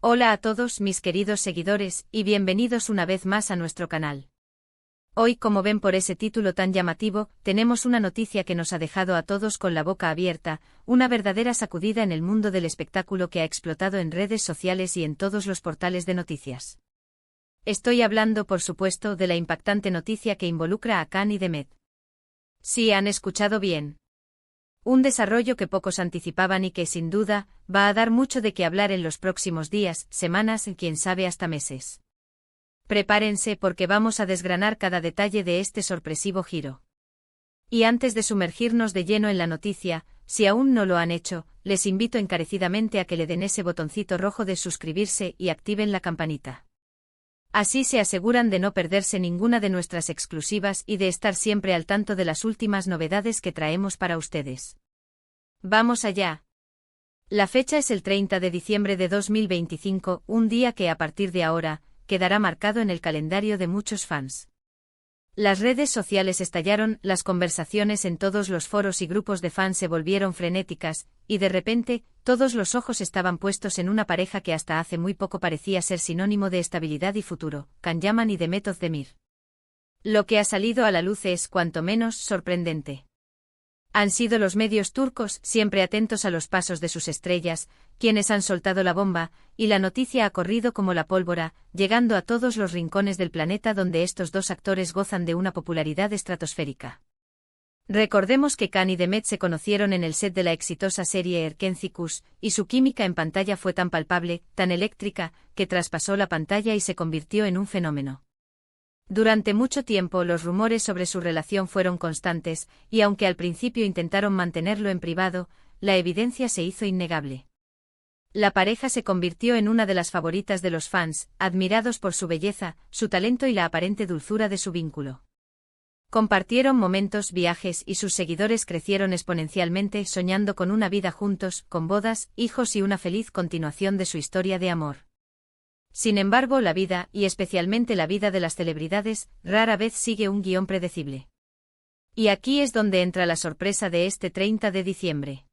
Hola a todos mis queridos seguidores y bienvenidos una vez más a nuestro canal. Hoy, como ven por ese título tan llamativo, tenemos una noticia que nos ha dejado a todos con la boca abierta, una verdadera sacudida en el mundo del espectáculo que ha explotado en redes sociales y en todos los portales de noticias. Estoy hablando, por supuesto, de la impactante noticia que involucra a Khan y Demet. Sí, han escuchado bien. Un desarrollo que pocos anticipaban y que, sin duda, va a dar mucho de qué hablar en los próximos días, semanas y quién sabe hasta meses. Prepárense porque vamos a desgranar cada detalle de este sorpresivo giro. Y antes de sumergirnos de lleno en la noticia, si aún no lo han hecho, les invito encarecidamente a que le den ese botoncito rojo de suscribirse y activen la campanita. Así se aseguran de no perderse ninguna de nuestras exclusivas y de estar siempre al tanto de las últimas novedades que traemos para ustedes. ¡Vamos allá! La fecha es el 30 de diciembre de 2025, un día que a partir de ahora, quedará marcado en el calendario de muchos fans. Las redes sociales estallaron, las conversaciones en todos los foros y grupos de fans se volvieron frenéticas, y de repente, todos los ojos estaban puestos en una pareja que hasta hace muy poco parecía ser sinónimo de estabilidad y futuro, Can Yaman y Demet Özdemir. Lo que ha salido a la luz es, cuanto menos, sorprendente. Han sido los medios turcos, siempre atentos a los pasos de sus estrellas, quienes han soltado la bomba, y la noticia ha corrido como la pólvora, llegando a todos los rincones del planeta donde estos dos actores gozan de una popularidad estratosférica. Recordemos que Khan y Demet se conocieron en el set de la exitosa serie Erkenci, y su química en pantalla fue tan palpable, tan eléctrica, que traspasó la pantalla y se convirtió en un fenómeno. Durante mucho tiempo los rumores sobre su relación fueron constantes, y aunque al principio intentaron mantenerlo en privado, la evidencia se hizo innegable. La pareja se convirtió en una de las favoritas de los fans, admirados por su belleza, su talento y la aparente dulzura de su vínculo. Compartieron momentos, viajes y sus seguidores crecieron exponencialmente soñando con una vida juntos, con bodas, hijos y una feliz continuación de su historia de amor. Sin embargo, la vida, y especialmente la vida de las celebridades, rara vez sigue un guión predecible. Y aquí es donde entra la sorpresa de este 30 de diciembre.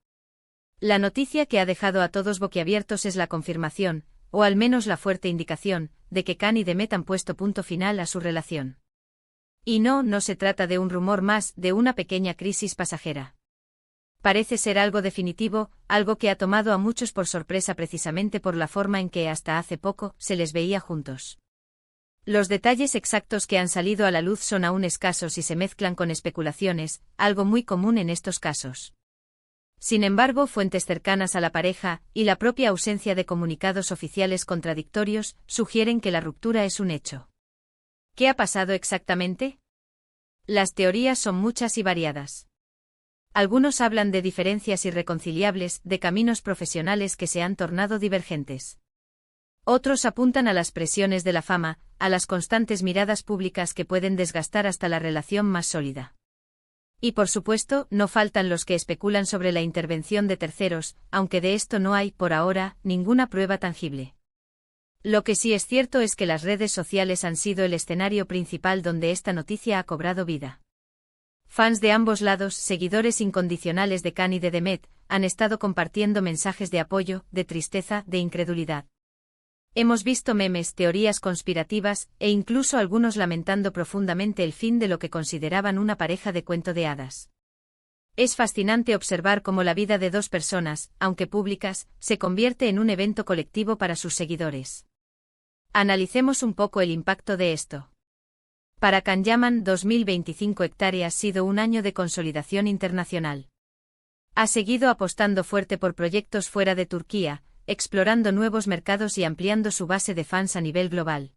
La noticia que ha dejado a todos boquiabiertos es la confirmación, o al menos la fuerte indicación, de que Khan y Demet han puesto punto final a su relación. Y no se trata de un rumor más, de una pequeña crisis pasajera. Parece ser algo definitivo, algo que ha tomado a muchos por sorpresa precisamente por la forma en que hasta hace poco se les veía juntos. Los detalles exactos que han salido a la luz son aún escasos y se mezclan con especulaciones, algo muy común en estos casos. Sin embargo, fuentes cercanas a la pareja, y la propia ausencia de comunicados oficiales contradictorios, sugieren que la ruptura es un hecho. ¿Qué ha pasado exactamente? Las teorías son muchas y variadas. Algunos hablan de diferencias irreconciliables, de caminos profesionales que se han tornado divergentes. Otros apuntan a las presiones de la fama, a las constantes miradas públicas que pueden desgastar hasta la relación más sólida. Y por supuesto, no faltan los que especulan sobre la intervención de terceros, aunque de esto no hay, por ahora, ninguna prueba tangible. Lo que sí es cierto es que las redes sociales han sido el escenario principal donde esta noticia ha cobrado vida. Fans de ambos lados, seguidores incondicionales de Khan y de Demet, han estado compartiendo mensajes de apoyo, de tristeza, de incredulidad. Hemos visto memes, teorías conspirativas, e incluso algunos lamentando profundamente el fin de lo que consideraban una pareja de cuento de hadas. Es fascinante observar cómo la vida de dos personas, aunque públicas, se convierte en un evento colectivo para sus seguidores. Analicemos un poco el impacto de esto. Para Can Yaman, 2025 ha sido un año de consolidación internacional. Ha seguido apostando fuerte por proyectos fuera de Turquía, explorando nuevos mercados y ampliando su base de fans a nivel global.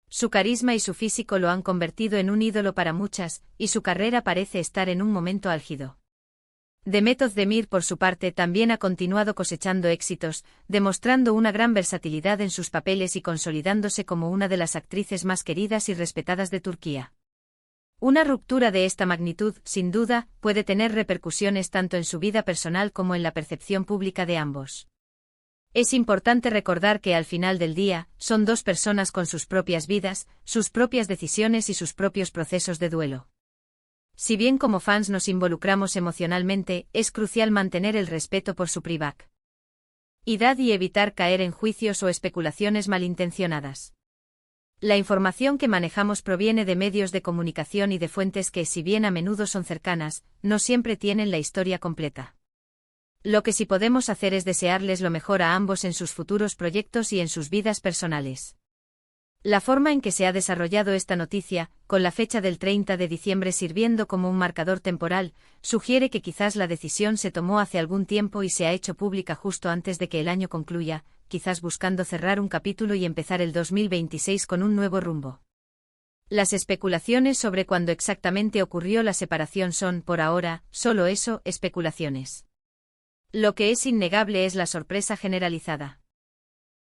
Su carisma y su físico lo han convertido en un ídolo para muchas, y su carrera parece estar en un momento álgido. Demet Özdemir, por su parte, también ha continuado cosechando éxitos, demostrando una gran versatilidad en sus papeles y consolidándose como una de las actrices más queridas y respetadas de Turquía. Una ruptura de esta magnitud, sin duda, puede tener repercusiones tanto en su vida personal como en la percepción pública de ambos. Es importante recordar que al final del día, son dos personas con sus propias vidas, sus propias decisiones y sus propios procesos de duelo. Si bien como fans nos involucramos emocionalmente, es crucial mantener el respeto por su privacidad. y evitar caer en juicios o especulaciones malintencionadas. La información que manejamos proviene de medios de comunicación y de fuentes que, si bien a menudo son cercanas, no siempre tienen la historia completa. Lo que sí podemos hacer es desearles lo mejor a ambos en sus futuros proyectos y en sus vidas personales. La forma en que se ha desarrollado esta noticia, con la fecha del 30 de diciembre sirviendo como un marcador temporal, sugiere que quizás la decisión se tomó hace algún tiempo y se ha hecho pública justo antes de que el año concluya, quizás buscando cerrar un capítulo y empezar el 2026 con un nuevo rumbo. Las especulaciones sobre cuándo exactamente ocurrió la separación son, por ahora, solo eso, especulaciones. Lo que es innegable es la sorpresa generalizada.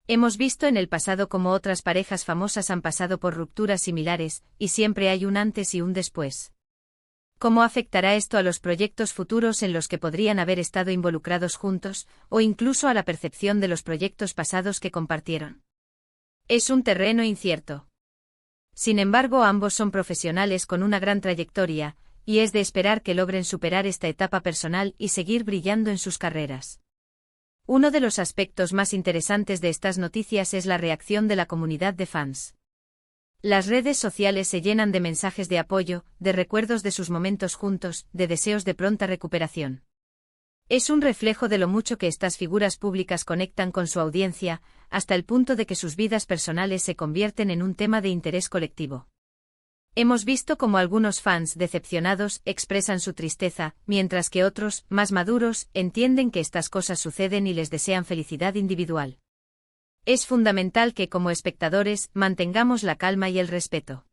Hemos visto en el pasado cómo otras parejas famosas han pasado por rupturas similares, y siempre hay un antes y un después. ¿Cómo afectará esto a los proyectos futuros en los que podrían haber estado involucrados juntos, o incluso a la percepción de los proyectos pasados que compartieron? Es un terreno incierto. Sin embargo, ambos son profesionales con una gran trayectoria, y es de esperar que logren superar esta etapa personal y seguir brillando en sus carreras. Uno de los aspectos más interesantes de estas noticias es la reacción de la comunidad de fans. Las redes sociales se llenan de mensajes de apoyo, de recuerdos de sus momentos juntos, de deseos de pronta recuperación. Es un reflejo de lo mucho que estas figuras públicas conectan con su audiencia, hasta el punto de que sus vidas personales se convierten en un tema de interés colectivo. Hemos visto cómo algunos fans decepcionados expresan su tristeza, mientras que otros, más maduros, entienden que estas cosas suceden y les desean felicidad individual. Es fundamental que, como espectadores, mantengamos la calma y el respeto.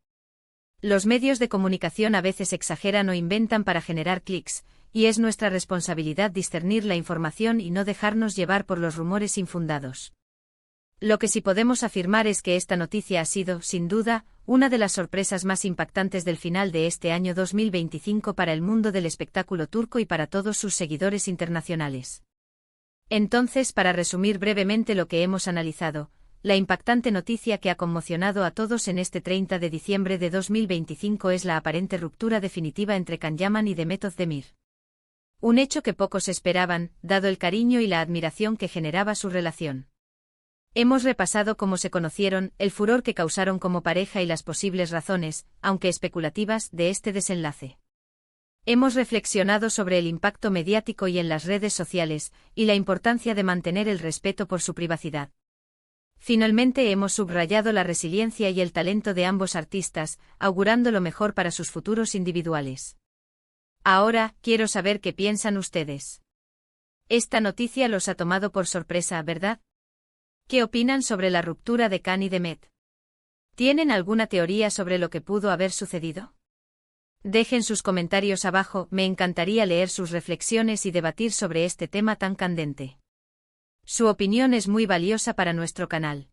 Los medios de comunicación a veces exageran o inventan para generar clics, y es nuestra responsabilidad discernir la información y no dejarnos llevar por los rumores infundados. Lo que sí podemos afirmar es que esta noticia ha sido, sin duda, una de las sorpresas más impactantes del final de este año 2025 para el mundo del espectáculo turco y para todos sus seguidores internacionales. Entonces, para resumir brevemente lo que hemos analizado, la impactante noticia que ha conmocionado a todos en este 30 de diciembre de 2025 es la aparente ruptura definitiva entre Can Yaman y Demet Özdemir. Un hecho que pocos esperaban, dado el cariño y la admiración que generaba su relación. Hemos repasado cómo se conocieron, el furor que causaron como pareja y las posibles razones, aunque especulativas, de este desenlace. Hemos reflexionado sobre el impacto mediático y en las redes sociales, y la importancia de mantener el respeto por su privacidad. Finalmente hemos subrayado la resiliencia y el talento de ambos artistas, augurando lo mejor para sus futuros individuales. Ahora, quiero saber qué piensan ustedes. Esta noticia los ha tomado por sorpresa, ¿verdad? ¿Qué opinan sobre la ruptura de Can y Demet? ¿Tienen alguna teoría sobre lo que pudo haber sucedido? Dejen sus comentarios abajo, me encantaría leer sus reflexiones y debatir sobre este tema tan candente. Su opinión es muy valiosa para nuestro canal.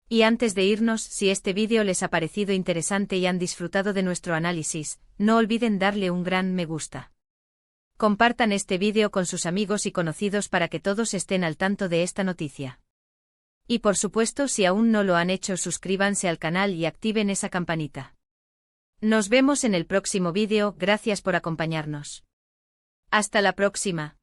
Y antes de irnos, si este vídeo les ha parecido interesante y han disfrutado de nuestro análisis, no olviden darle un gran me gusta. Compartan este vídeo con sus amigos y conocidos para que todos estén al tanto de esta noticia. Y por supuesto, si aún no lo han hecho, suscríbanse al canal y activen esa campanita. Nos vemos en el próximo vídeo, gracias por acompañarnos. Hasta la próxima.